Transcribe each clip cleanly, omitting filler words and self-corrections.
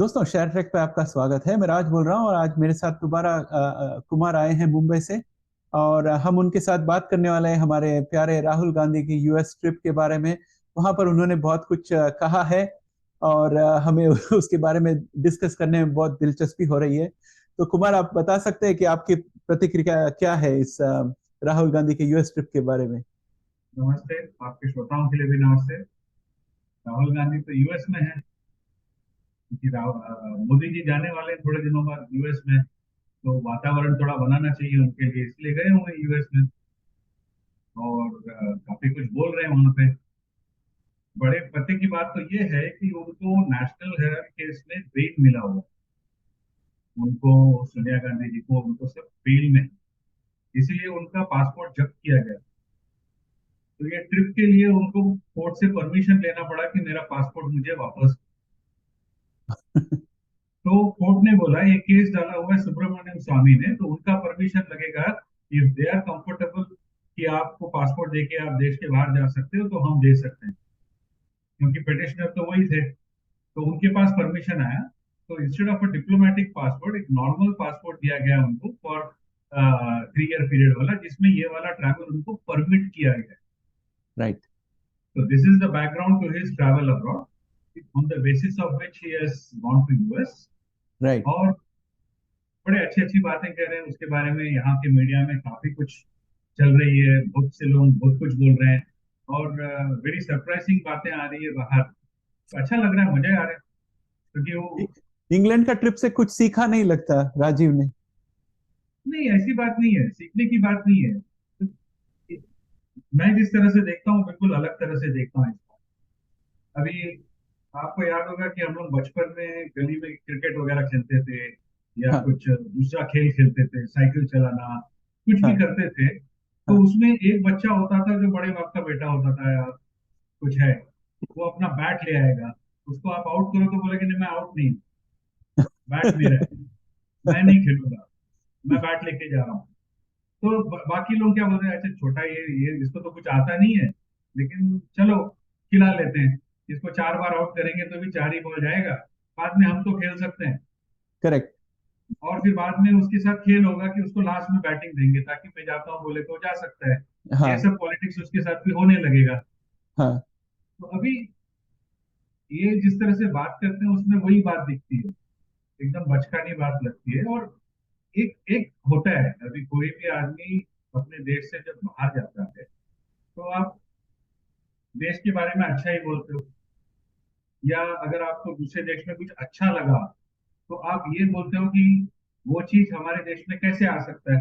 दोस्तों, share track पे आपका स्वागत है। मैं राज बोल रहा हूँ और आज मेरे साथ दोबारा कुमार आए हैं मुंबई से। और हम उनके साथ बात करने वाले हैं हमारे प्यारे राहुल गांधी की यूएस ट्रिप के बारे में। वहां पर उन्होंने बहुत कुछ कहा है और हमें उसके बारे में डिस्कस करने में बहुत दिलचस्पी हो रही है। तो कुमार, आप बता सकते हैं कि आपकी प्रतिक्रिया क्या है इस राहुल गांधी के यूएस ट्रिप के बारे में। नमस्ते। आपके श्रोताओं के लिए भी नमस्ते। राहुल गांधी तो यूएस में है क्योंकि मोदी जी जाने वाले हैं थोड़े दिनों बाद यूएस में। तो वातावरण थोड़ा बनाना चाहिए उनके लिए, इसलिए गए होंगे यूएस में। और काफी कुछ बोल रहे हैं वहां पे। बड़े पते की बात तो ये है कि उनको नेशनल हेराल्ड केस में बेल मिला हुआ। उनको, सोनिया गांधी जी को, उनको सब बेल में है। इसीलिए उनका पासपोर्ट जब्त किया गया। तो ये ट्रिप के लिए उनको कोर्ट से परमिशन लेना पड़ा कि मेरा पासपोर्ट मुझे वापस। तो कोर्ट ने बोला ये केस डाला हुआ है सुब्रमण्यम स्वामी ने, तो उनका परमिशन लगेगा। इफ दे आर कंफर्टेबल कि आपको पासपोर्ट देके आप देश के बाहर जा सकते हो, तो हम दे सकते हैं। क्योंकि पिटिशनर तो वही थे, तो उनके पास परमिशन आया। तो instead of a diplomatic passport, एक नॉर्मल पासपोर्ट दिया गया उनको फॉर 3 ईयर पीरियड वाला, जिसमें ये वाला ट्रैवल उनको परमिट किया गया। राइट। तो this is the background to his travel abroad, on the basis of which he has gone to US. Right. और बड़े अच्छी अच्छी बातें कह रहे हैं उसके बारे में। यहाँ के मीडिया में काफी कुछ चल रही है, बहुत से लोग बहुत कुछ बोल रहे हैं। और वेरी सरप्राइजिंग बातें आ रही है बाहर। तो अच्छा लग रहा है, मजा आ रहा है। क्योंकि वो, इंग्लैंड का ट्रिप से कुछ सीखा नहीं लगता राजीव ने। नहीं ऐसी बात नहीं है, सीखने की बात नहीं है। तो मैं जिस तरह से देखता हूँ बिल्कुल अलग तरह से देखता हूँ इसको। अभी आपको याद होगा कि हम लोग बचपन में गली में क्रिकेट वगैरह खेलते थे, या हाँ। कुछ दूसरा खेल खेलते थे, साइकिल चलाना, कुछ भी हाँ। करते थे। तो हाँ। उसमें एक बच्चा होता था जो बड़े बाप का बेटा होता था, या कुछ है, वो अपना बैट ले आएगा। उसको आप आउट करो तो बोलेगा नहीं मैं आउट नहीं, बैट मेरा है, मैं नहीं खेलूंगा, मैं बैट लेके जा रहा हूँ। तो बाकी लोग क्या बोलते हैं, अच्छा छोटा ये इसको तो कुछ आता नहीं है, लेकिन चलो खिला लेते हैं। इसको 4 बार आउट करेंगे तो भी 4 ही बॉल जाएगा, बाद में हम तो खेल सकते हैं। करेक्ट। और फिर बाद में उसके साथ खेल होगा कि उसको लास्ट में बैटिंग देंगे ताकि मैं जाता हूँ बोले तो जा सकता है। ये हाँ। सब पॉलिटिक्स उसके साथ भी होने लगेगा। हाँ। तो अभी ये जिस तरह से बात करते हैं उसमें वही बात दिखती है, एकदम बचकानी बात लगती है। और एक एक होता है, अभी कोई भी आदमी अपने देश से जब बाहर जाता है, तो आप देश के बारे में अच्छा ही बोलते हो। या अगर आपको दूसरे देश में कुछ अच्छा लगा, तो आप ये बोलते हो कि वो चीज हमारे देश में कैसे आ सकता है।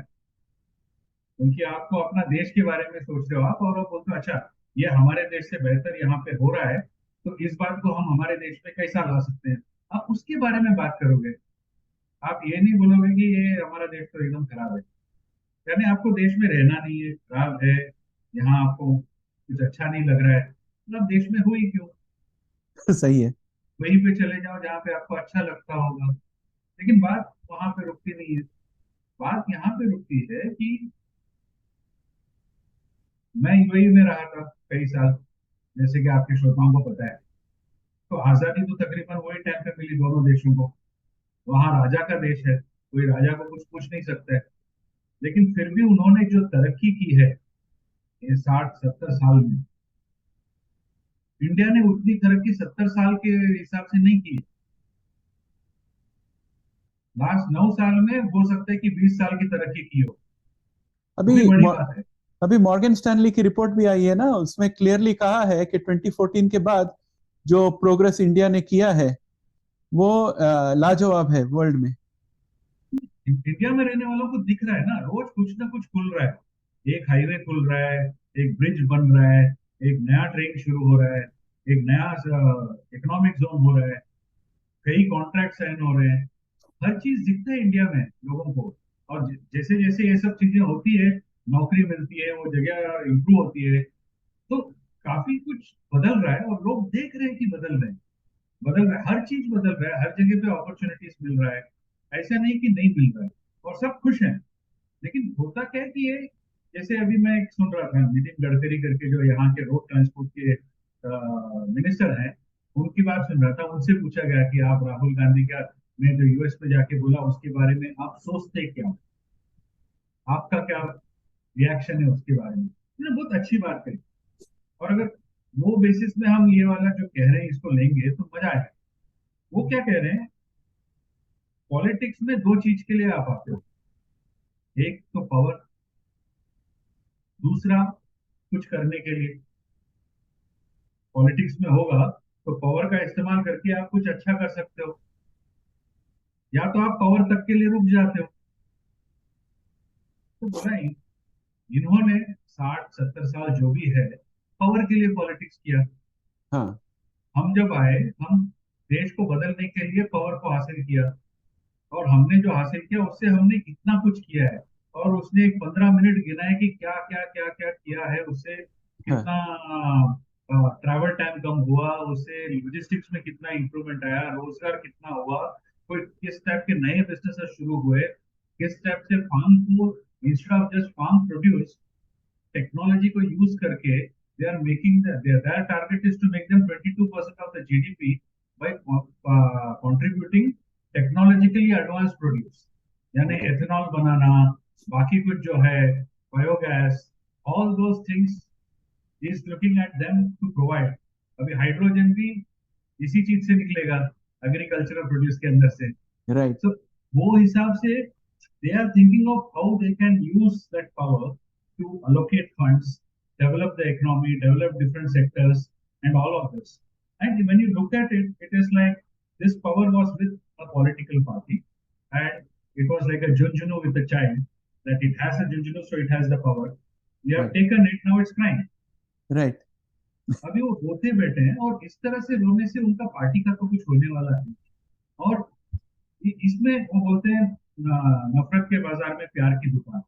क्योंकि आपको अपना देश के बारे में सोच रहे हो आप, और आप बोलते हो अच्छा ये हमारे देश से बेहतर यहाँ पे हो रहा है, तो इस बात को हम हमारे देश में कैसा ला सकते हैं, आप उसके बारे में बात करोगे। आप ये नहीं बोलोगे कि ये हमारा देश तो एकदम खराब है। यानी आपको देश में रहना नहीं है, खराब है, यहाँ आपको कुछ अच्छा नहीं लग रहा है, तो आप देश में हो ही क्यों। सही है। वहीं पे चले जाओ जहाँ पे आपको अच्छा लगता होगा। लेकिन बात वहां पे रुकती नहीं है। बात यहाँ पे रुकती है कि मैं यूएई में रहा था कई साल, जैसे कि आपके श्रोताओं को पता है। तो आजादी तो तकरीबन वही टाइम पे मिली दोनों देशों को। वहां राजा का देश है, कोई राजा को कुछ पूछ नहीं सकता है। लेकिन फिर भी उन्होंने जो तरक्की की है ये 60-70 साल में, इंडिया ने उतनी तरक्की 70 साल के हिसाब से नहीं की। लास्ट 9 साल में हो सकता है कि 20 साल की तरक्की की हो। वो भी अभी बड़ी बात है। अभी मॉर्गन स्टैनली की रिपोर्ट भी आई है ना, उसमें क्लियरली कहा है कि 2014 के बाद जो प्रोग्रेस इंडिया ने किया है वो लाजवाब है वर्ल्ड में। इंडिया में रहने वालों को दिख रहा है ना, रोज कुछ ना कुछ खुल रहा है। एक हाईवे खुल रहा है, एक ब्रिज बन रहा है, एक नया ट्रेन शुरू हो रहा है, एक नया इकोनॉमिक जोन हो रहा है, कई कॉन्ट्रैक्ट साइन हो रहे हैं। हर चीज दिखता है इंडिया में लोगों को। और जैसे जैसे ये सब चीजें होती है, नौकरी मिलती है, वो जगह इंप्रूव होती है, तो काफी कुछ बदल रहा है और लोग देख रहे हैं कि बदल रहे हैं। बदल रहा है, हर चीज बदल रहा है, हर जगह पे अपॉर्चुनिटीज मिल रहा है। ऐसा नहीं कि नहीं मिल रहा है, और सब खुश हैं। लेकिन होता क्या है कि ये, जैसे अभी मैं एक सुन रहा था, नितिन गडकरी करके जो यहाँ के रोड ट्रांसपोर्ट के मिनिस्टर हैं, उनकी बात सुन रहा था, उनसे पूछा गया कि आप राहुल गांधी का ने जो यूएस में जाके बोला उसके बारे में आप सोचते क्या, आपका क्या रिएक्शन है उसके बारे में। उन्होंने बहुत अच्छी बात कही। और अगर वो बेसिस में हम ये वाला जो कह रहे हैं इसको लेंगे तो मजा आएगा। वो क्या कह रहे हैं, पॉलिटिक्स में दो चीज के लिए आप आते हो, एक तो पावर, दूसरा कुछ करने के लिए। पॉलिटिक्स में होगा तो पावर का इस्तेमाल करके आप कुछ अच्छा कर सकते हो, या तो आप पावर तक के लिए रुक जाते हो। तो बोला इन्होंने 60-70 साल जो भी है पावर के लिए पॉलिटिक्स किया। हाँ हम जब आए, हम देश को बदलने के लिए पावर को हासिल किया, और हमने जो हासिल किया उससे हमने इतना कुछ किया है। और उसने एक 15 मिनट गिनाए कि क्या क्या क्या क्या किया है, उससे हाँ कितना ट्रैवल टाइम कम हुआ, उससे लॉजिस्टिक्स में कितना इंप्रूवमेंट आया, रोजगार कितना हुआ, कोई किस टाइप के नए बिजनेस शुरू हुए, किस टाइप से फार्म को instead of just farm produce, technology को यूज करके they are making their target is to make them 22% of the GDP by contributing technologically advance produce, यानी राइट एथेनॉल बनाना, बाकी कुछ जो है biogas, all those things is looking at them to provide. अभी hydrogen भी इसी चीज से निकलेगा, एग्रीकल्चरल प्रोड्यूस के अंदर से। राइट So वो हिसाब से they are thinking of how they can use that power to allocate funds, develop the economy, develop different sectors, and all of this. And when you look at it, it is like this power was with a political party, and it was like a junjunu with a child, that it has a junjunu, so it has the power. We have right taken it, now it's crying. Right अभी वो रोते बैठे हैं, और इस तरह से रोने से उनका पार्टी का तो कुछ होने वाला है। और इसमें वो बोलते हैं नफरत के बाजार में प्यार की दुकान।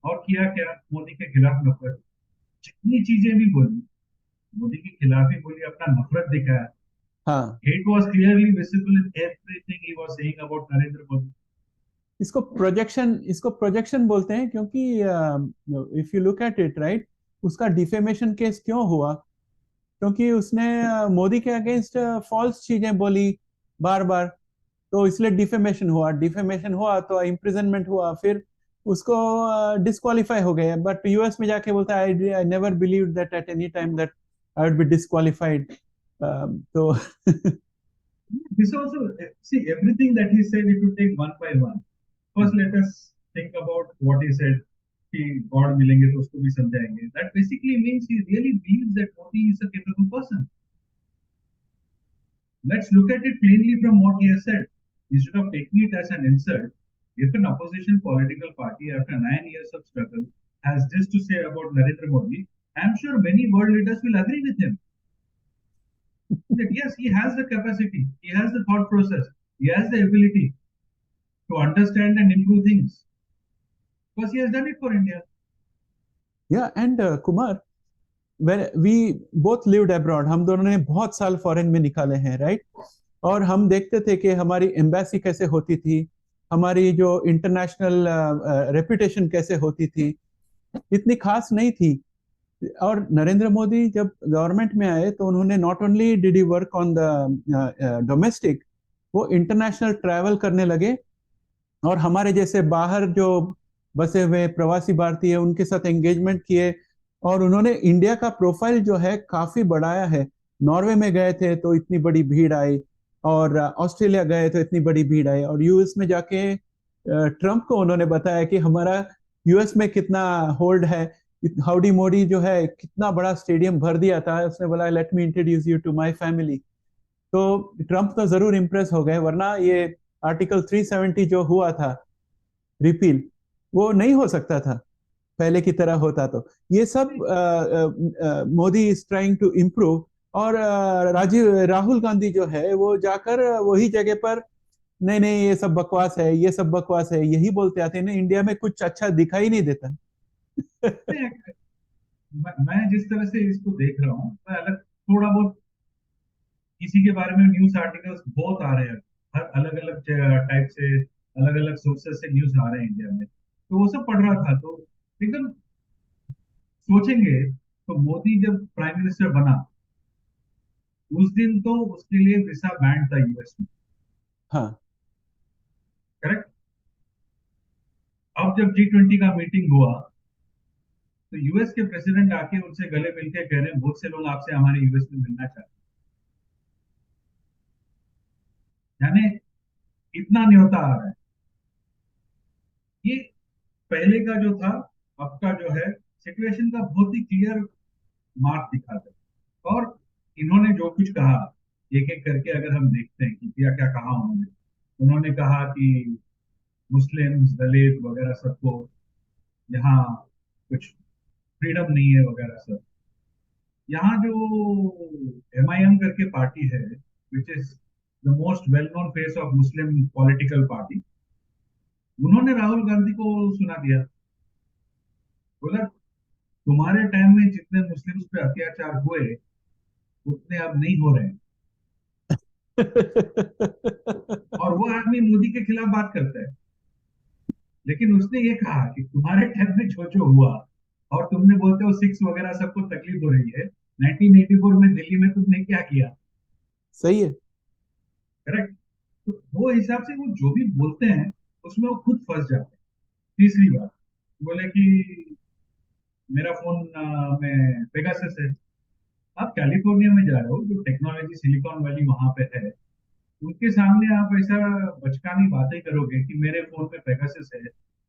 और किया क्या, मोदी के खिलाफ नफरत, जितनी चीजें भी बोली, मोदी के खिलाफ ही बोली, अपना नफरत दिखाया। हाँ hate was clearly visible in everything he was saying about Narendra Modi. इसको प्रोजेक्शन बोलते हैं, क्योंकि if you look at it right, उसका डिफेमेशन केस क्यों हुआ? क्योंकि उसने मोदी के अगेंस्ट फॉल्स चीजें बोली बार बार, तो इसलिए डिफेमेशन हुआ तो इम्प्रिजनमेंट हुआ, फिर उसको डिस्क्वालीफाई हो गए। बट यूएस में जाके बोलता है I never believe that at any time that I would be disqualified. तो This also, see, everything that he said, if you take one by one, first let us think about what he said कि God मिलेंगे तो उसको भी समझाएंगे। That basically means he really believes that Modi is a capable person. Let's look at it plainly from what he has said, instead of taking it as an insult. If an opposition political party, after 9 years of struggle, has this to say about Narendra Modi, I'm sure many world leaders will agree with him that yes, he has the capacity, he has the thought process, he has the ability to understand and improve things because he has done it for India. या and Kumar, when we both lived abroad, हम दोनों ने बहुत साल foreign में निकाले हैं right. और हम देखते थे कि हमारी एम्बेसी कैसे होती थी, हमारी जो इंटरनेशनल रेपुटेशन कैसे होती थी, इतनी खास नहीं थी। और नरेंद्र मोदी जब गवर्नमेंट में आए तो उन्होंने not only did he work on the domestic, वो इंटरनेशनल ट्रैवल करने लगे, और हमारे जैसे बाहर जो बसे हुए प्रवासी भारतीय उनके साथ एंगेजमेंट किए, और उन्होंने इंडिया का प्रोफाइल जो है काफी बढ़ाया है। नॉर्वे में गए थे तो इतनी बड़ी भीड़ आई, और ऑस्ट्रेलिया गए तो इतनी बड़ी भीड़ आई, और यूएस में जाके ट्रम्प को उन्होंने बताया कि हमारा यूएस में कितना होल्ड है। हाउडी मोदी जो है कितना बड़ा स्टेडियम भर दिया था, उसने बोला let me introduce you to my family. तो ट्रम्प तो जरूर इम्प्रेस हो गए, वरना ये आर्टिकल 370 जो हुआ था रिपील, वो नहीं हो सकता था पहले की तरह होता। तो ये सब Modi is trying to improve. और राहुल गांधी जो है वो जाकर वही जगह पर नहीं नहीं ये सब बकवास है, ये सब बकवास है, यही बोलते आते हैं ना, इंडिया में कुछ अच्छा दिखाई नहीं देता। मैं जिस तरह से इसको देख रहा हूँ, मैं अलग थोड़ा बहुत इसी के बारे में न्यूज आर्टिकल्स बहुत आ रहे हैं, हर अलग अलग टाइप से, अलग अलग सोर्सेस से न्यूज आ रहे हैं इंडिया में, तो वो सब पढ़ रहा था। तो एकदम सोचेंगे तो मोदी जब प्राइम मिनिस्टर बना उस दिन तो उसके लिए वीसा बैंड था यूएस में। हाँ। करेक्ट। अब जब G20 का मीटिंग हुआ तो यूएस के प्रेसिडेंट आके उनसे गले मिलके कह रहे हैं बहुत से लोग आपसे हमारे यूएस में मिलना चाहते हैं, यानी इतना न्योता आ रहा है। ये पहले का जो था, अब का जो है सिचुएशन का बहुत ही क्लियर मार्क दिखाता है। और इन्होंने जो कुछ कहा, एक एक करके अगर हम देखते हैं कि क्या क्या कहा उन्होंने। उन्होंने कहा कि मुस्लिम्स, दलित वगैरह सबको यहाँ कुछ फ्रीडम नहीं है वगैरह सब। यहाँ जो एमआईएम करके पार्टी है, which is the most well known face of Muslim political party, उन्होंने राहुल गांधी को सुना दिया। बोला तुम्हारे टाइम में जितने मुस्लिम्स पे अत्याचार हुए उतने अब नहीं हो रहे हैं। और वो आदमी मोदी के खिलाफ बात करता है, लेकिन उसने ये कहा कि तुम्हारे टाइम में जो जो हुआ, और तुमने बोलते हो सिक्स वगैरह सबको तकलीफ हो रही है, 1984 में दिल्ली में तुमने क्या किया। सही है। करेक्ट। तो वो हिसाब से वो जो भी बोलते हैं उसमें वो खुद फंस जाते हैं। तीसरी बात, बोले कि मेरा फोन में पेगासस है। आप कैलिफोर्निया में जा रहे हो, जो टेक्नोलॉजी सिलिकॉन वैली वहां पे है, उनके सामने आप ऐसा बचकानी बातें करोगे कि मेरे फोन में पेगासस है,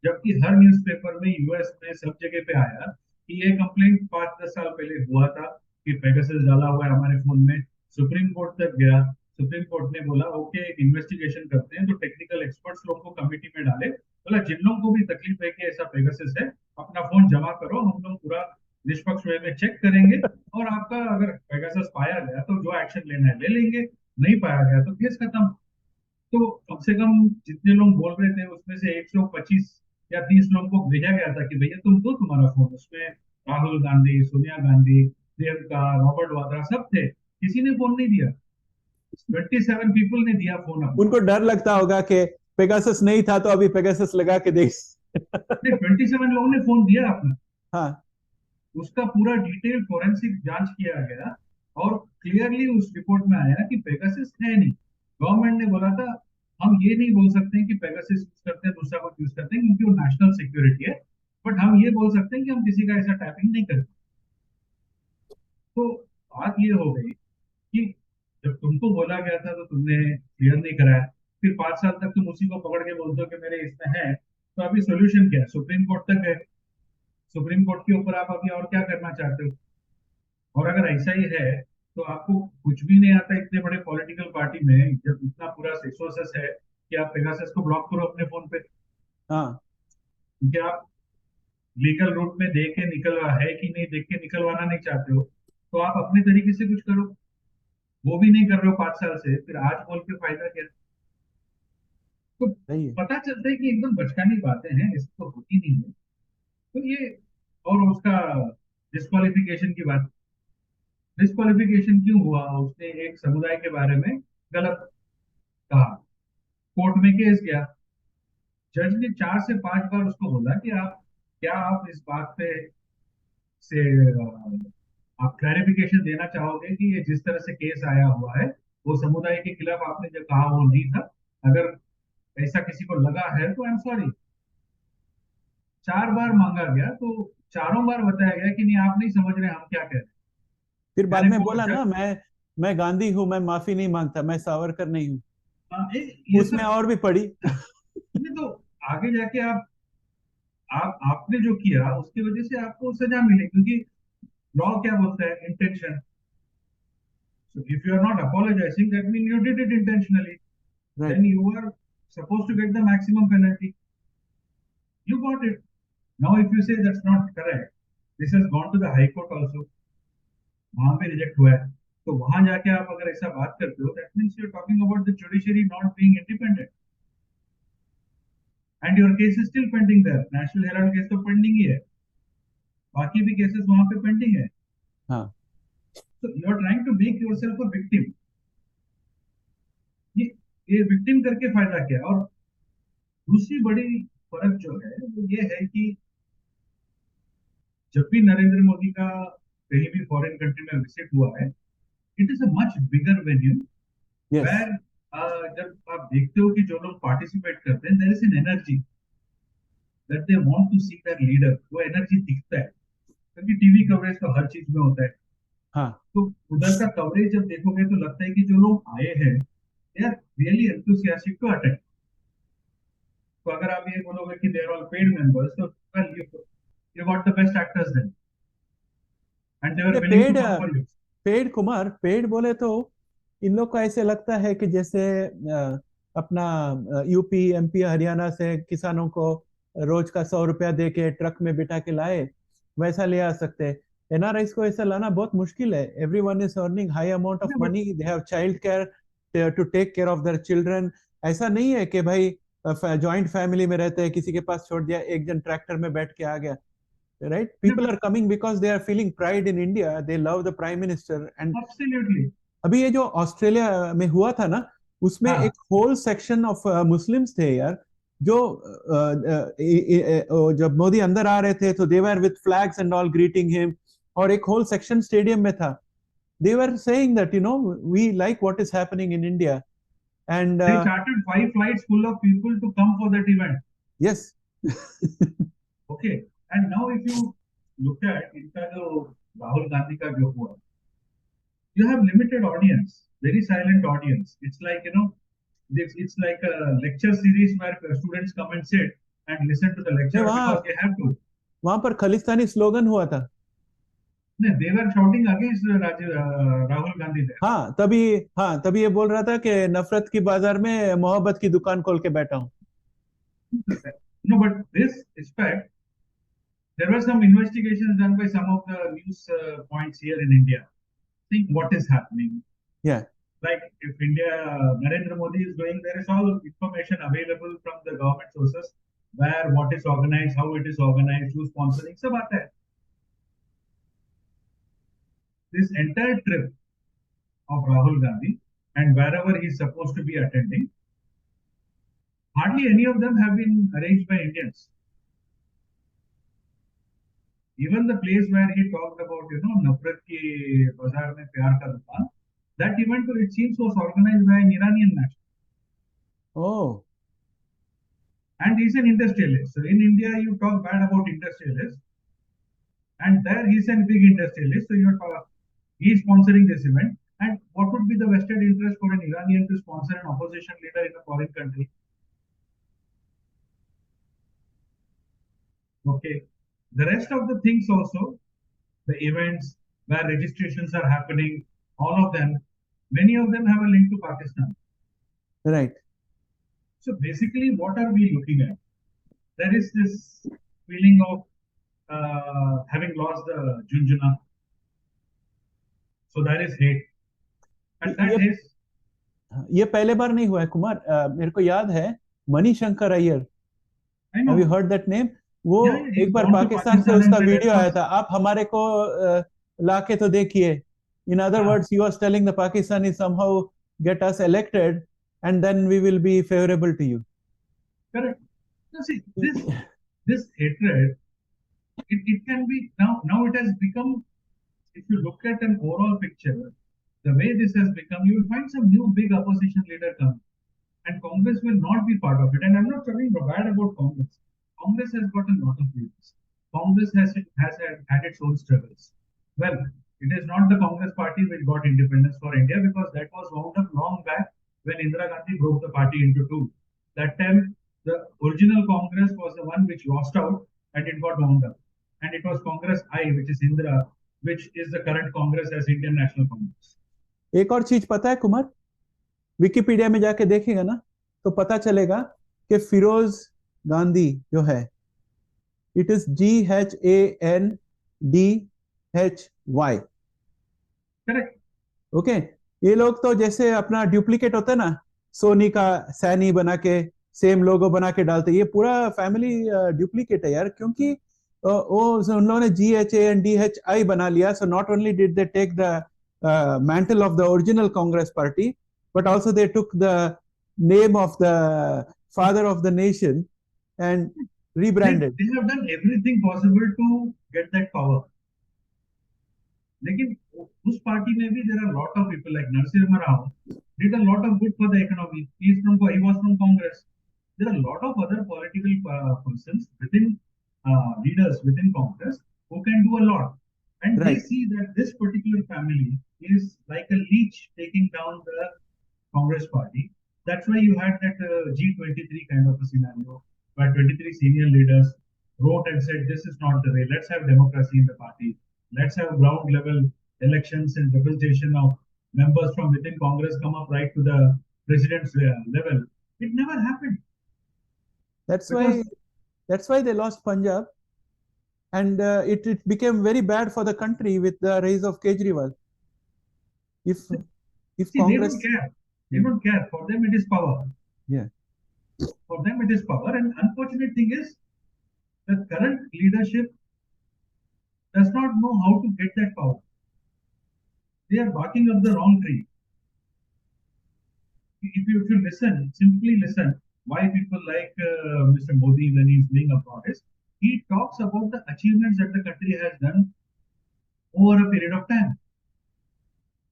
जबकि हर न्यूज़पेपर में यूएस में सब जगह पे आया कि ये कंप्लेंट 5-10 साल पहले हुआ था कि पेगासस डाला हुआ है हमारे फोन में। सुप्रीम कोर्ट तक गया। सुप्रीम कोर्ट ने बोला ओके, एक इन्वेस्टिगेशन करते हैं, तो टेक्निकल एक्सपर्ट्स लोग को कमेटी में डाले। बोला जिन लोगों को भी तकलीफ है कि ऐसा पेगासस है, अपना फोन जमा करो, हम लोग पूरा निष्पक्ष वे में चेक करेंगे, और आपका अगर पेगासस पाया गया तो जो एक्शन लेना है ले लेंगे, नहीं पाया गया तो केस खत्म। तो कम से कम जितने लोग बोल रहे थे उसमें से 125 या 30 लोगों को भेजा गया था कि भैया तुम दो तुम्हारा फोन। उसमें राहुल गांधी, सोनिया गांधी, प्रियंका, रॉबर्ट वाड्रा सब थे, किसी ने फोन नहीं दिया। 27 पीपल ने दिया फोन अपना। उनको डर लगता होगा कि पेगासस नहीं था तो अभी पेगासस लगा के देख। नहीं, 27 लोगों ने फोन दिया अपना। हाँ। उसका पूरा डिटेल फोरेंसिक जांच किया गया, और क्लियरली उस रिपोर्ट में आया कि पेगासस है नहीं। गवर्नमेंट ने बोला था हम ये नहीं बोल सकते हैं कि पेगासस यूज करते हैं, दूसरा कुछ यूज करते हैं, क्योंकि वो नेशनल सिक्योरिटी है। बट हम ये बोल सकते हैं कि हम किसी का ऐसा टैपिंग नहीं करते। तो बात ये हो गई कि जब तुमको बोला गया था तो तुमने क्लियर नहीं कराया, फिर 5 साल तक तुम उसी को पकड़ के बोलते हो कि मेरे इसमें है। तो अभी सोल्यूशन क्या है? सुप्रीम कोर्ट तक गए। सुप्रीम कोर्ट के ऊपर आप अभी और क्या करना चाहते हो? और अगर ऐसा ही है तो आपको कुछ भी नहीं आता इतने बड़े पॉलिटिकल पार्टी में, जब इतना पूरा रिसोर्सेस है कि आप पेगासस को ब्लॉक करो अपने फोन पे। हाँ। क्योंकि आप लीगल रूट में देख के निकलवा है कि नहीं देख के निकलवाना नहीं चाहते हो, तो आप अपने तरीके से कुछ करो। वो भी नहीं कर रहे हो 5 साल से, फिर आज बोल के फायदा क्या? तो सही है। पता चलता है कि एकदम बचकानी बातें हैं, इसको होती नहीं है। तो ये, और उसका डिस्क्वालिफिकेशन की बात। डिस्क्वालिफिकेशन क्यों हुआ? उसने एक समुदाय के बारे में गलत कहा, कोर्ट में केस गया। जज ने 4 से 5 बार उसको बोला कि आप क्या, आप इस बात पे से आप क्लैरिफिकेशन देना चाहोगे कि ये जिस तरह से केस आया हुआ है वो समुदाय के खिलाफ आपने जो कहा वो नहीं था। अगर ऐसा किसी को लगा है तो आई एम सॉरी। 4 बार मांगा गया तो चारों बार बताया गया कि नहीं आप नहीं समझ रहे हम क्या कह रहे फिर हैं। बाद यानी में वो बोला ना, जज, मैं गांधी हूं, मैं माफी नहीं मांगता, मैं सावरकर नहीं हूं। ये उसमें सब। और भी पड़ी। नहीं तो आगे जाके आपने जो किया उसकी वजह से आपको सजा मिले, क्योंकि लॉ क्या बोलता है? Intention. So if you are not apologizing, that means you did it intentionally. Right. Then you are supposed to get the maximum penalty. You got it. Now, if you say that's not correct, this has gone to the High Court also. वहां पे reject हुआ है। तो वहां जाके आप अगर ऐसा बात करते हो, that means you're talking about the judiciary not being independent. And your case is still pending there. National Herald case तो पेंडिंग ही है, बाकी भी केसेस वहां पे पेंडिंग है। हाँ। So you are trying to make yourself a victim. ये ये विक्टिम करके फायदा क्या? और दूसरी बड़ी फर्क जो है वो ये है कि जब भी नरेंद्र मोदी का कहीं भी फॉरेन कंट्री में विजिट हुआ है, It is a much bigger venue Yes. where जब आप देखते हो कि जो लोग पार्टिसिपेट करते हैं, there is an energy that they want to see their leader. वो एनर्जी दिखता है, क्योंकि टीवी कवरेज तो हर चीज में होता है. हाँ. तो उधर का कवरेज जब देखोगे तो लगता है कि जो लोग आए हैं they are really enthusiastic to attend. तो अगर आप ये बोलोगे कि they are all paid members, तो well you got the best actors then, and they were willing to paid come for you. Paid Kumar, paid बोले तो इन लोग को ऐसे लगता है कि जैसे अपना यूपी एमपी हरियाणा से किसानों को रोज का 100 रुपया दे के ट्रक में बिठा के लाए, वैसा ले आ सकते हैं. एनआरआईस को ऐसा लाना बहुत मुश्किल है. Everyone is earning high amount of Yeah, but money, they have child care to take care of their children. ऐसा नहीं है कि भाई जॉइंट फैमिली में रहते हैं, किसी के पास छोड़ दिया, एक जन ट्रैक्टर में बैठ के आ गया. Right, people are coming because they are feeling pride in India, they love the prime minister. And absolutely. अभी ये जो ऑस्ट्रेलिया में हुआ था ना, उसमें हाँ. एक होल सेक्शन ऑफ मुस्लिम्स थे यार, जो जब मोदी अंदर आ रहे थे तो they were with flags and all greeting him, और एक होल सेक्शन स्टेडियम में था. they were saying that, we like what is happening in India. And They chartered 5 flights full of people to come for that event. yes. Okay, and now if you look at इनका जो राहुल गांधी का जो हुआ, you have limited audience, very silent audience. It's like, it's like a lecture series where students come and sit and listen to the lecture because they have to. वहां पर Khalistani slogan हुआ था. नहीं, they were shouting against Rahul Gandhi there. तभी ये बोल रहा था कि नफरत की बाजार में मोहब्बत की दुकान खोल के बैठा हूँ. No, but this aspect, there were some investigations done by some of the news points here in India. Think what is happening. Yeah. Like if Narendra Modi is going, there is all information available from the government sources where what is organized, how it is organized, who's sponsoring, सब आता है. This entire trip of Rahul Gandhi and wherever he is supposed to be attending, hardly any of them have been arranged by Indians. Even the place where he talked about, Nafrat ki bazaar mein pyar ka dukaan, that event, it seems, was organized by an Iranian national. Oh. And he's an industrialist. So in India, you talk bad about industrialists, and there he's a big industrialist. So he's sponsoring this event. And what would be the vested interest for an Iranian to sponsor an opposition leader in a foreign country? Okay. The rest of the things also, the events where registrations are happening, all of them, many of them have a link to Pakistan. Right. So basically, what are we looking at? There is this feeling of having lost the Junjuna. So there is hate. And that is... ये पहले बार नहीं हुआ है कुमार. मेरे को याद है Manishankar Iyer. Have you heard that name? वो एक बार पाकिस्तान से उसका वीडियो आया था, आप हमारे को लाके तो देखिए. In other words, he was telling the Pakistanis somehow get us elected and then we will be favorable to you. Correct. So see, this hatred, it can be, now it has become, if you look at an overall picture, the way this has become, you will find some new big opposition leader coming. And Congress will not be part of it. And I'm not talking bad about Congress. Congress has got a lot of leaders. Congress has had its own struggles. Well, it is not the Congress party which got independence for India, because that was wound up long back when Indira Gandhi broke the party into two. That time, the original Congress was the one which lost out and it got wound up. And it was Congress I, which is Indira, which is the current Congress as Indian National Congress. एक और चीज पता है Kumar, Wikipedia में जाके देखेगा ना तो पता चलेगा कि फिरोज गांधी जो है, it is GHANDHY. Correct. Okay. ये लोग तो जैसे अपना डुप्लीकेट होता है ना, सोनी का सैनी बना के सेम लोगो बना के डालते, ये पूरा फैमिली डुप्लीकेट है यार. क्योंकि उन लोगों ने GHANDHI बना लिया. So not only did they take the mantle of the original Congress party, but also they took the name of the father of the nation and rebranded. They have done everything possible to get that power. लेकिन उस party में भी there are lot of people like Narasimha Rao did a lot of good for the economy. He was from Congress. There are a lot of other political persons within leaders within Congress who can do a lot, and they Right. see that this particular family is like a leech taking down the Congress party. That's why you had that G23 kind of a scenario where 23 senior leaders wrote and said, "This is not the way. Let's have democracy in the party. Let's have ground level elections and representation of members from within Congress come up right to the president's level." It never happened That's why because they lost Punjab, and it became very bad for the country with the rise of Kejriwal. If see, they don't Congress, care. They don't care. For them, it is power. yeah, For them, it is power. And unfortunate thing is, the current leadership does not know how to get that power. They are barking up the wrong tree. If you listen, simply listen, why people like Mr. Modi when he's being a protest, he talks about the achievements that the country has done over a period of time.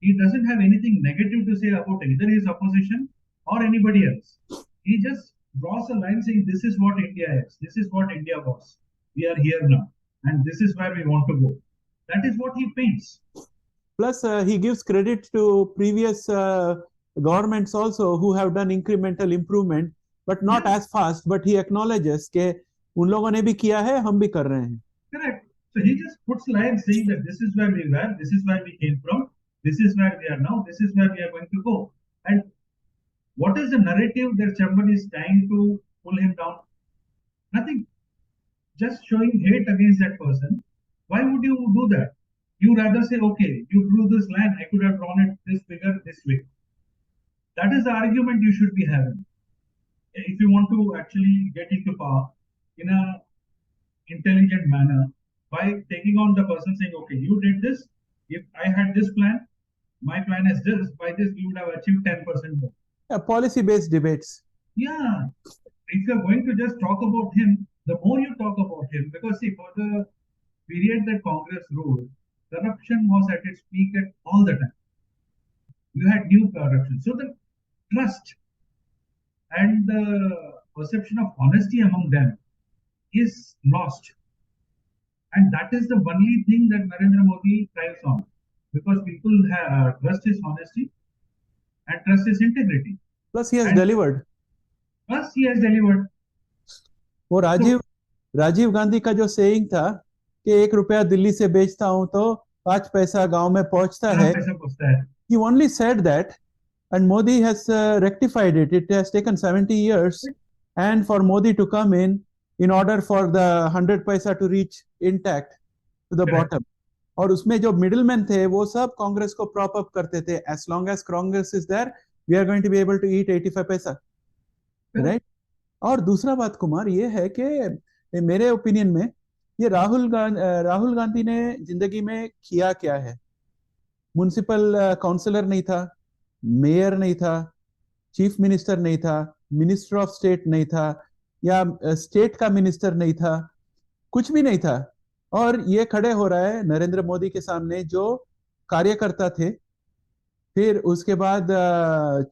He doesn't have anything negative to say about either his opposition or anybody else. He just draws a line saying, "This is what India is. This is what India was. We are here now. And this is where we want to go." That is what he paints. plus he gives credit to previous governments also who have done incremental improvement, but not Yeah. as fast. But he acknowledges के उन लोगों ने भी किया है, हम भी कर रहे हैं. Correct. So he just puts lines saying that this is where we were, this is where we came from, this is where we are now, this is where we are going to go. And what is the narrative that somebody is trying to pull him down? Nothing. Just showing hate against that person. Why would you do that? You rather say, okay, you drew this line, I could have drawn it this bigger, this way. That is the argument you should be having. If you want to actually get into power in a intelligent manner, by taking on the person saying, okay, you did this, if I had this plan, my plan is this, by this you would have achieved 10% more. Policy-based debates. Yeah. If you're going to just talk about him, the more you talk about him, because see, for the period that Congress ruled, corruption was at its peak at all the time. You had new corruption. So the trust and the perception of honesty among them is lost. And that is the only thing that Narendra Modi thrives on. Because people trust his honesty and trust his integrity. Plus he has And delivered. plus he has delivered. वो राजीव गांधी का जो saying था कि 1 रुपया दिल्ली से बेचता हूं तो 5 पैसा गांव में पहुंचता है. He only said that, and Modi has rectified it. It has taken 70 years, and for Modi to come in order for the 100 paisa to reach intact to the bottom. और उसमें जो middlemen थे वो सब कांग्रेस को prop up करते थे. As long as Congress is there, we are going to be able to eat 85 पैसा, right? और दूसरा बात कुमार ये है कि मेरे ओपिनियन में ये राहुल गांधी ने जिंदगी में किया क्या है. म्युनिसिपल काउंसलर नहीं था, मेयर नहीं था, चीफ मिनिस्टर नहीं था, मिनिस्टर ऑफ स्टेट नहीं था, या स्टेट का मिनिस्टर नहीं था, कुछ भी नहीं था. और ये खड़े हो रहा है नरेंद्र मोदी के सामने जो कार्यकर्ता थे, फिर उसके बाद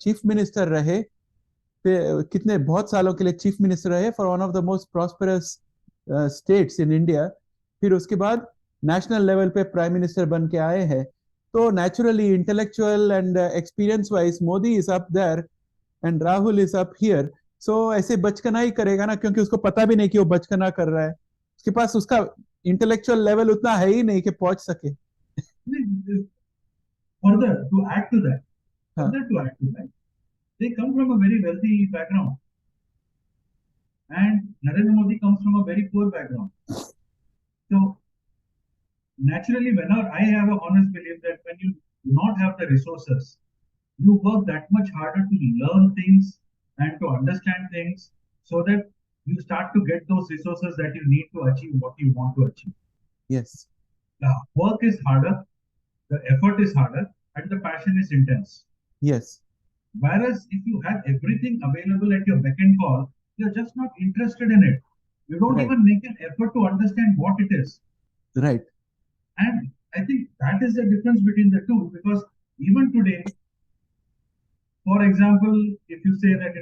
चीफ मिनिस्टर रहे, फिर कितने बहुत सालों के लिए चीफ मिनिस्टर रहे for one of the most prosperous states in India, फिर उसके बाद नेशनल लेवल पे प्राइम मिनिस्टर बन के आए हैं. तो naturally intellectual and experience wise Modi is up there and Rahul is up here. So ऐसे बचकना ही करेगा ना, क्योंकि उसको पता भी नहीं कि वो बचकना कर रहा है. उसके पास उसका इंटेलेक्चुअल लेवल उतना है ही नहीं कि पहुंच सके. Further to add to that, they come from a very wealthy background, and Narendra Modi comes from a very poor background. So naturally, whenever I have a honest belief that when you do not have the resources, you work that much harder to learn things and to understand things so that you start to get those resources that you need to achieve what you want to achieve. Yes. The work is harder, the effort is harder, and the passion is intense. Yes. Whereas if you have everything available at your beck and call, you're just not interested in it. You don't Right. even make an effort to understand what it is. Right. And I think that is the difference between the two, because even today, for example, if you say that,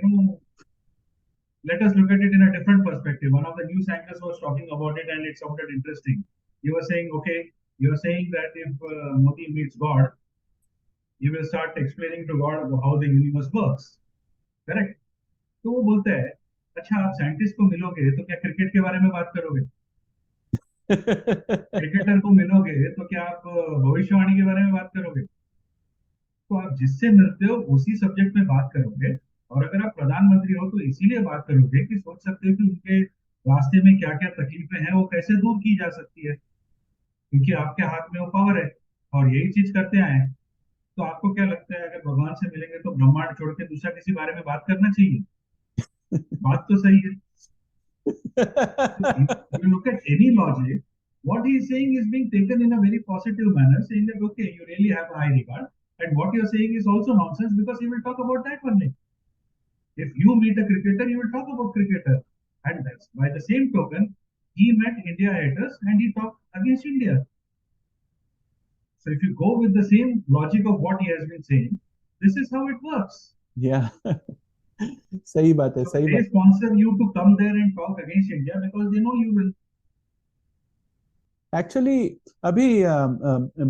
let us look at it in a different perspective. One of the news anchors was talking about it and it sounded interesting. You were saying, okay, you're saying that if Modi meets God, he will start explaining to God how the universe works. Correct? तो वो बोलता है, अच्छा आप scientist को मिलोगे तो क्या क्रिकेट के बारे में बात करोगे? क्रिकेटर को मिलोगे तो क्या आप भविष्यवाणी के बारे में बात करोगे? तो आप जिससे मिलते हो उसी सब्जेक्ट में बात करोगे। और अगर आप प्रधानमंत्री हो तो इसीलिए बात करोगे कि सोच सकते हो कि उनके रास्ते में क्या क्या तकलीफें हैं, वो कैसे दूर की जा सकती है, क्योंकि आपके हाथ में वो पावर है और यही चीज करते आए हैं। तो आपको क्या लगता है, अगर भगवान से मिलेंगे तो ब्रह्मांड छोड़ के दूसरा किसी बारे में बात करना चाहिए? बात तो सही है। So if you look at any logic, what he is saying is being taken in a very positive manner, saying that okay, you really have a high regard, and what you are saying is also nonsense because he will talk about that only. If you meet a cricketer, you will talk about cricketer, and that's by the same token, he met India haters and he talked against India. So if you go with the same logic of what he has been saying, this is how it works. Yeah. सही बात है, So सही they बात। sponsor you to come there and talk against India because they know you will. Actually अभी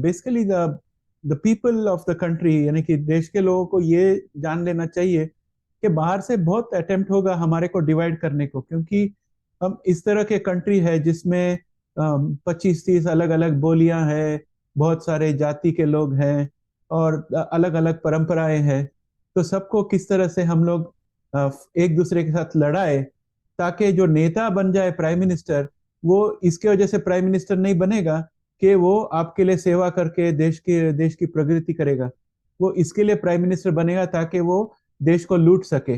basically the people of the country, यानी कि देश के लोगों को ये जान लेना चाहिए कि बाहर से बहुत अटेम्प्ट होगा हमारे को डिवाइड करने को, क्योंकि हम इस तरह के कंट्री है जिसमें 25-30 अलग अलग बोलियां हैं, बहुत सारे जाति के लोग हैं और अलग अलग परंपराएं हैं। तो सबको किस तरह से हम लोग एक दूसरे के साथ लड़ाए ताकि जो नेता बन जाए प्राइम मिनिस्टर, वो इसके वजह से प्राइम मिनिस्टर नहीं बनेगा कि वो आपके लिए सेवा करके देश की प्रगति करेगा। वो इसके लिए प्राइम मिनिस्टर बनेगा ताकि वो देश को लूट सके।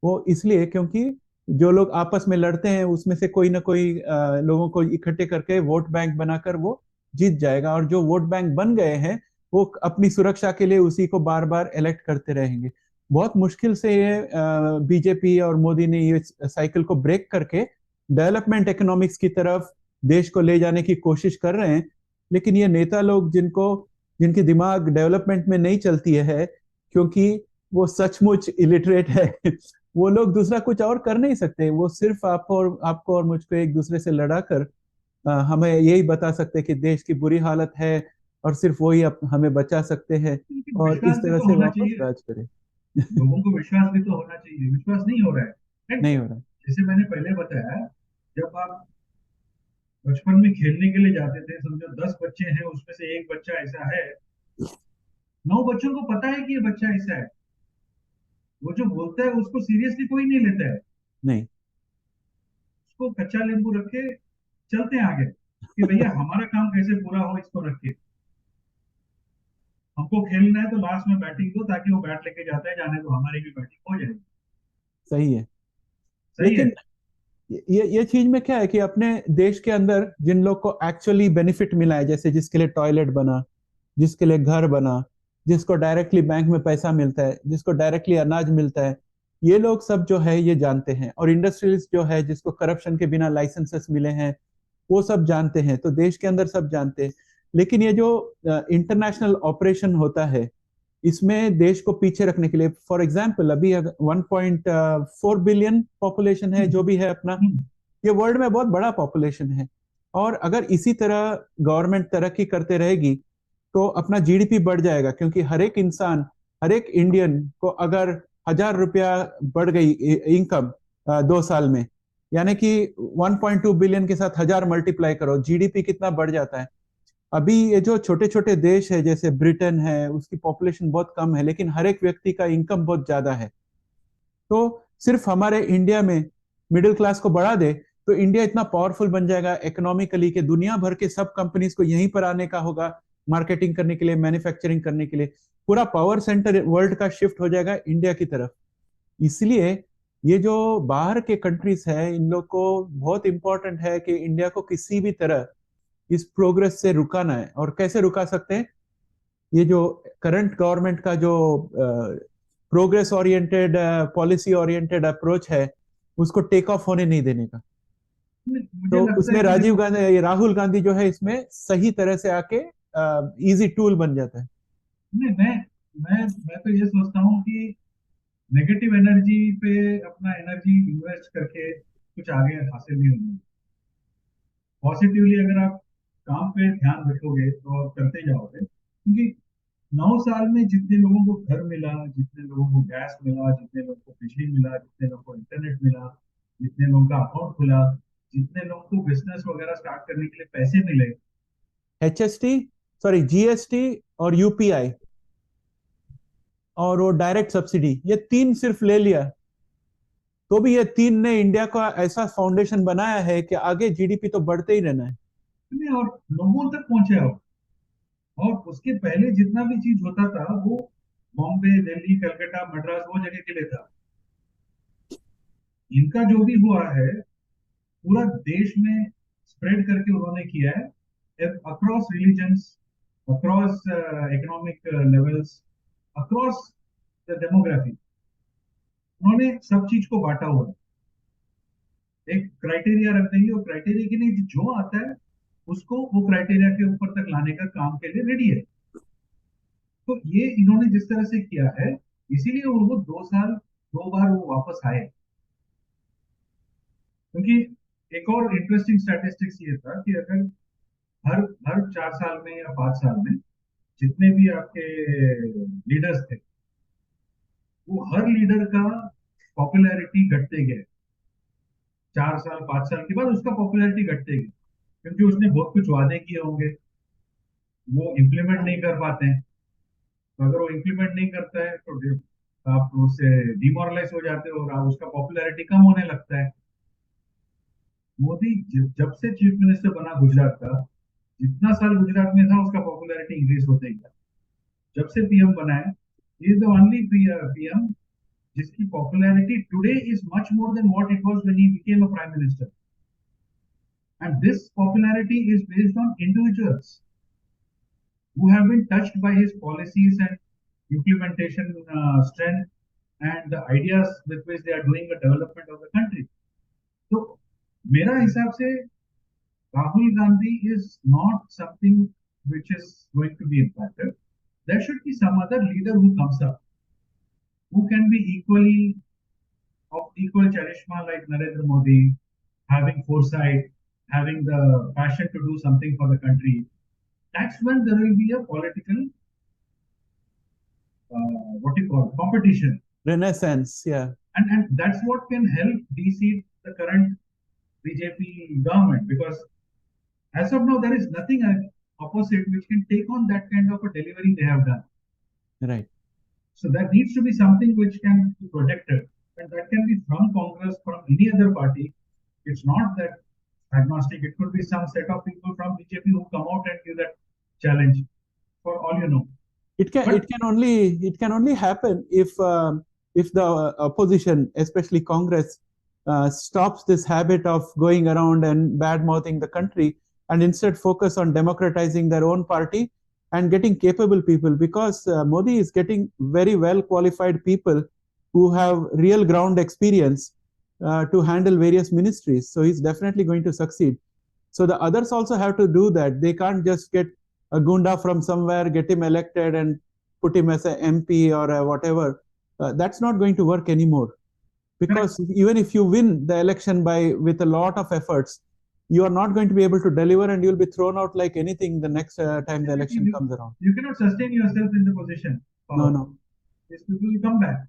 वो इसलिए क्योंकि जो लोग आपस में लड़ते हैं उसमें से कोई ना कोई लोगों को इकट्ठे करके वोट बैंक बनाकर वो जीत जाएगा, और जो वोट बैंक बन गए हैं वो अपनी सुरक्षा के लिए उसी को बार बार इलेक्ट करते रहेंगे। बहुत मुश्किल से ये बीजेपी और मोदी ने ये साइकिल को ब्रेक करके डेवलपमेंट इकोनॉमिक्स की तरफ देश को ले जाने की कोशिश कर रहे हैं। लेकिन ये नेता लोग जिनकी दिमाग डेवलपमेंट में नहीं चलती है, क्योंकि वो सचमुच इलिटरेट है, वो लोग दूसरा कुछ और कर नहीं सकते। वो सिर्फ आपको और मुझको एक दूसरे से लड़ाकर हमें यही बता सकते हैं कि देश की बुरी हालत है और सिर्फ वही हमें बचा सकते हैं और इस विश्वास भी तरह तो से होना वापस चाहिए, राज करें। लोगों को विश्वास भी तो होना चाहिए। विश्वास नहीं हो रहा है, right? नहीं हो रहा। जैसे मैंने पहले बताया, जब आप बचपन में खेलने के लिए जाते थे, समझो 10 बच्चे हैं, उसमें से एक बच्चा ऐसा है, 9 बच्चों को पता है कि ये बच्चा ऐसा है, वो जो बोलता है उसको सीरियसली कोई नहीं लेता है, नहीं। उसको कच्चा नींबू रख के चलते हैं आगे कि भैया हमारा काम कैसे पूरा हो, इसको रख के हमको खेलना है तो लास्ट में बैटिंग दो, ताकि वो बैट लेके जाता है, जाने दो, हमारी भी बैटिंग हो जाएगी। सही है। सही है। लेकिन ये चीज में क्या है कि अपने देश के अंदर जिन लोग को एक्चुअली बेनिफिट मिला है, जैसे जिसके लिए टॉयलेट बना, जिसके लिए घर बना, जिसको डायरेक्टली बैंक में पैसा मिलता है, जिसको डायरेक्टली अनाज मिलता है, ये लोग सब जो है ये जानते हैं। और इंडस्ट्रियलिस्ट जो है जिसको करप्शन के बिना लाइसेंसेस मिले हैं, वो सब जानते हैं। तो देश के अंदर सब जानते हैं। लेकिन ये जो इंटरनेशनल ऑपरेशन होता है, इसमें देश को पीछे रखने के लिए, फॉर एग्जाम्पल अभी 1.4 बिलियन पॉपुलेशन है जो भी है अपना, ये वर्ल्ड में बहुत बड़ा पॉपुलेशन है। और अगर इसी तरह गवर्नमेंट तरक्की करते रहेगी तो अपना जीडीपी बढ़ जाएगा, क्योंकि हर एक इंसान, हर एक इंडियन को अगर 1,000 रुपया बढ़ गई इनकम 2 साल में, यानी कि 1.2 बिलियन के साथ 1,000 मल्टीप्लाई करो, जीडीपी कितना बढ़ जाता है। अभी ये जो छोटे छोटे देश है जैसे ब्रिटेन है, उसकी पॉपुलेशन बहुत कम है लेकिन हर एक व्यक्ति का इनकम बहुत ज्यादा है। तो सिर्फ हमारे इंडिया में मिडिल क्लास को बढ़ा दे तो इंडिया इतना पावरफुल बन जाएगा इकोनॉमिकली कि दुनिया भर के सब कंपनीज को यहीं पर आने का होगा, मार्केटिंग करने के लिए, मैन्युफैक्चरिंग करने के लिए। पूरा पावर सेंटर वर्ल्ड का शिफ्ट हो जाएगा इंडिया की तरफ। इसलिए ये जो बाहर के कंट्रीज है, इन लोग को बहुत इंपॉर्टेंट है कि इंडिया को किसी भी तरह इस प्रोग्रेस से रुकाना है। और कैसे रुका सकते हैं? ये जो करंट गवर्नमेंट का जो progress oriented, policy oriented approach है, उसको टेक ऑफ होने नहीं देने का। मुझे तो लगता है उसमें कि देखो, राहुल गांधी जो है इसमें सही तरह से आके इजी टूल बन जाता है। नहीं, मैं तो ये सोचता हूँ कि नेगेटिव एनर्जी पे अपना एनर्जी इन्वेस्ट करके कुछ आगे हासिल नहीं होगा। पॉजिटिवली अगर आप काम पे ध्यान रखोगे तो आप करते जाओगे, क्योंकि 9 साल में जितने लोगों को घर मिला, जितने लोगों को गैस मिला, जितने लोगों को बिजली मिला, जितने लोगों को इंटरनेट मिला, जितने लोगों का अकाउंट खुला, जितने लोगों को बिजनेस वगैरह स्टार्ट करने के लिए पैसे मिले। HST, सॉरी GST और UPI और वो डायरेक्ट सब्सिडी, ये तीन सिर्फ ले लिया तो भी ये तीन ने इंडिया का ऐसा फाउंडेशन बनाया है कि आगे GDP तो बढ़ते ही रहना है। और लोगों तक पहुंचे हो। और उसके पहले जितना भी चीज होता था वो बॉम्बे, दिल्ली, कलकत्ता, मद्रास वो जगह के लिए था। इनका जो भी हुआ है पूरा देश में स्प्रेड करके उन्होंने किया है, across religions, across economic levels, across the demography. उन्होंने सब चीज को बांटा हुआ है। एक क्राइटेरिया रख देंगे, वो क्राइटेरिया के लिए जो आता है उसको वो क्राइटेरिया के ऊपर तक लाने का काम के लिए रेडी है। तो ये इन्होंने जिस तरह से किया है, इसीलिए वो 2 साल 2 बार वो वापस आए। क्योंकि एक और इंटरेस्टिंग स्टैटिस्टिक्स ये था कि अगर हर हर 4 साल में या 5 साल में जितने भी आपके लीडर्स थे, वो हर लीडर का पॉपुलैरिटी घटते गए। 4 साल 5 साल के बाद उसका पॉपुलैरिटी घटते गई, क्योंकि उसने बहुत कुछ वादे किए होंगे, वो इम्प्लीमेंट नहीं कर पाते हैं। तो अगर वो इम्प्लीमेंट नहीं करता है तो आप उससे डिमोरलाइज हो जाते हो और उसका पॉपुलैरिटी कम होने लगता है। मोदी जब से चीफ मिनिस्टर बना गुजरात का, जितना साल गुजरात में था उसका पॉपुलैरिटी इंक्रीज होते गया। जब से पीएम बना है, he is the only PM जिसकी popularity today is much more than what it was when he became a prime minister. And this popularity is based on individuals who have been touched by his policies and implementation strength and the ideas with which they are doing the development of the country. So मेरा हिसाब से Rahul Gandhi is not something which is going to be impacted. There should be some other leader who comes up, who can be equally of equal charisma like Narendra Modi, having foresight, having the passion to do something for the country. That's when there will be a political, what you call, competition. Renaissance, yeah. And that's what can help de-seat the current BJP government, because as of now, there is nothing opposite which can take on that kind of a delivery they have done. Right. So there needs to be something which can be projected, and that can be from Congress, from any other party. It's not that agnostic. It could be some set of people from BJP who come out and give that challenge, for all you know. It can only happen if the opposition, especially Congress, stops this habit of going around and bad mouthing the country, and instead focus on democratizing their own party and getting capable people, because Modi is getting very well qualified people who have real ground experience to handle various ministries. So he's definitely going to succeed. So the others also have to do that. They can't just get a gunda from somewhere, get him elected and put him as an MP or whatever. That's not going to work anymore. Because even if you win the election with a lot of efforts, you are not going to be able to deliver, and you'll be thrown out like anything the next time the election comes around. You cannot sustain yourself in the position. No. These people will come back.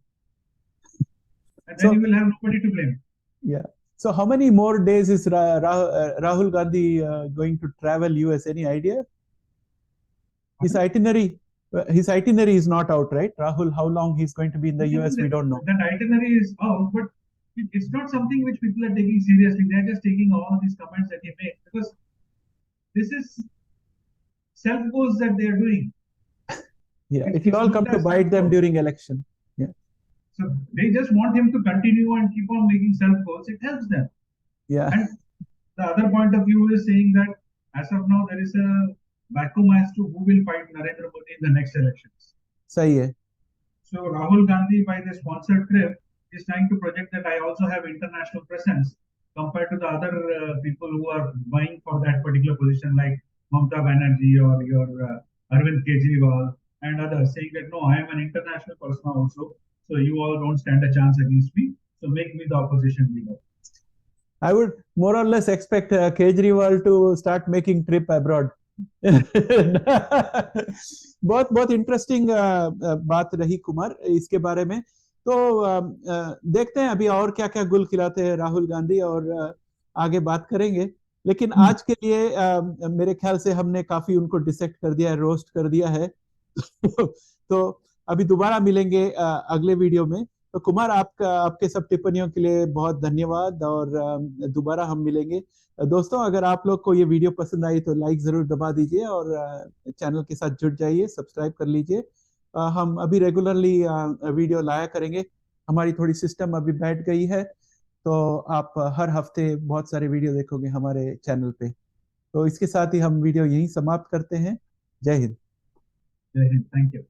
And then you will have nobody to blame. Yeah. So how many more days is Rahul Gandhi going to travel US? Any idea? His itinerary is not out, right? Rahul, how long he's going to be in the US, we don't know. That itinerary is out, but it's not something which people are taking seriously. They're just taking all these comments that he makes, because this is self-goals that they're doing. Yeah, it will all come to bite them during election. Yeah. So they just want him to continue and keep on making self-goals. It helps them. Yeah. And the other point of view is saying that as of now, there is a vacuum as to who will fight Narendra Modi in the next elections. Sahi hai. So Rahul Gandhi, by the sponsored trip, is trying to project that I also have international presence compared to the other people who are vying for that particular position, like Mamata Banerjee or your Arvind Kejriwal and others, saying that no, I am an international person also, so you all don't stand a chance against me, so make me the opposition leader. I would more or less expect Kejriwal to start making trip abroad. बहुत बहुत interesting बात रही कुमार इसके बारे में। तो देखते हैं अभी और क्या क्या गुल खिलाते हैं राहुल गांधी, और आगे बात करेंगे। लेकिन आज के लिए मेरे ख्याल से हमने काफी उनको डिसेक्ट कर दिया है, रोस्ट कर दिया है। तो अभी दोबारा मिलेंगे अगले वीडियो में। तो कुमार, आपके सब टिप्पणियों के लिए बहुत धन्यवाद, और दोबारा हम मिलेंगे। दोस्तों, अगर आप लोग को ये वीडियो पसंद आई तो लाइक जरूर दबा दीजिए, और चैनल के साथ जुड़ जाइए, सब्सक्राइब कर लीजिए। हम अभी रेगुलरली वीडियो लाया करेंगे। हमारी थोड़ी सिस्टम अभी बैठ गई है, तो आप हर हफ्ते बहुत सारे वीडियो देखोगे हमारे चैनल पे। तो इसके साथ ही हम वीडियो यहीं समाप्त करते हैं। जय हिंद। जय हिंद, थैंक यू।